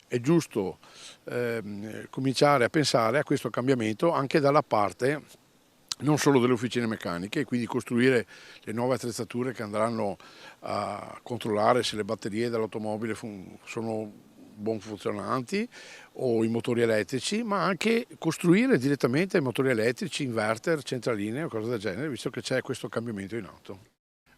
è giusto cominciare a pensare a questo cambiamento anche dalla parte non solo delle officine meccaniche, quindi costruire le nuove attrezzature che andranno a controllare se le batterie dell'automobile sono buon funzionanti o i motori elettrici, ma anche costruire direttamente i motori elettrici, inverter, centraline o cose del genere, visto che c'è questo cambiamento in atto.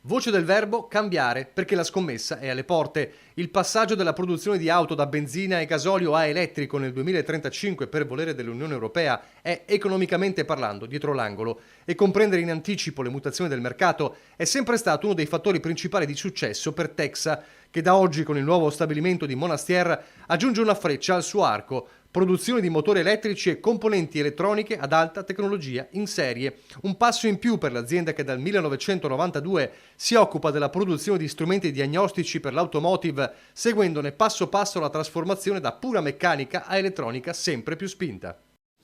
Voce del verbo cambiare, perché la scommessa è alle porte. Il passaggio della produzione di auto da benzina e gasolio a elettrico nel 2035 per volere dell'Unione Europea è, economicamente parlando, dietro l'angolo, e comprendere in anticipo le mutazioni del mercato è sempre stato uno dei fattori principali di successo per Texa, che da oggi con il nuovo stabilimento di Monastier aggiunge una freccia al suo arco: produzione di motori elettrici e componenti elettroniche ad alta tecnologia in serie. Un passo in più per l'azienda che dal 1992 si occupa della produzione di strumenti diagnostici per l'automotive, seguendone passo passo la trasformazione da pura meccanica a elettronica sempre più spinta.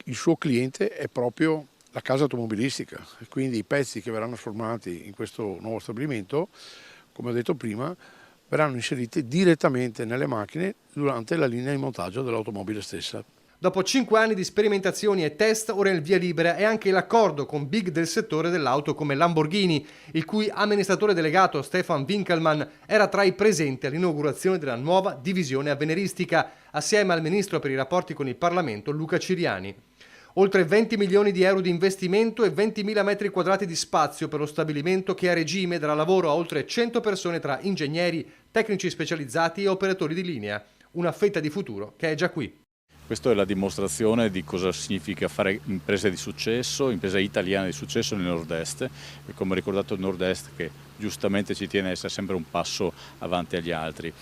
Il suo cliente è proprio la casa automobilistica, quindi i pezzi che verranno formati in questo nuovo stabilimento, come ho detto prima, verranno inseriti direttamente nelle macchine durante la linea di montaggio dell'automobile stessa. Dopo 5 anni di sperimentazioni e test, ora il via libera è anche l'accordo con big del settore dell'auto come Lamborghini, il cui amministratore delegato Stefan Winkelmann era tra i presenti all'inaugurazione della nuova divisione avveniristica, assieme al ministro per i rapporti con il Parlamento Luca Ciriani. Oltre 20 milioni di euro di investimento e 20.000 metri quadrati di spazio per lo stabilimento che a regime darà lavoro a oltre 100 persone tra ingegneri, tecnici specializzati e operatori di linea. Una fetta di futuro che è già qui. Questa è la dimostrazione di cosa significa fare imprese di successo, imprese italiane di successo nel nord-est, e come ricordato il nord-est che giustamente ci tiene a essere sempre un passo avanti agli altri.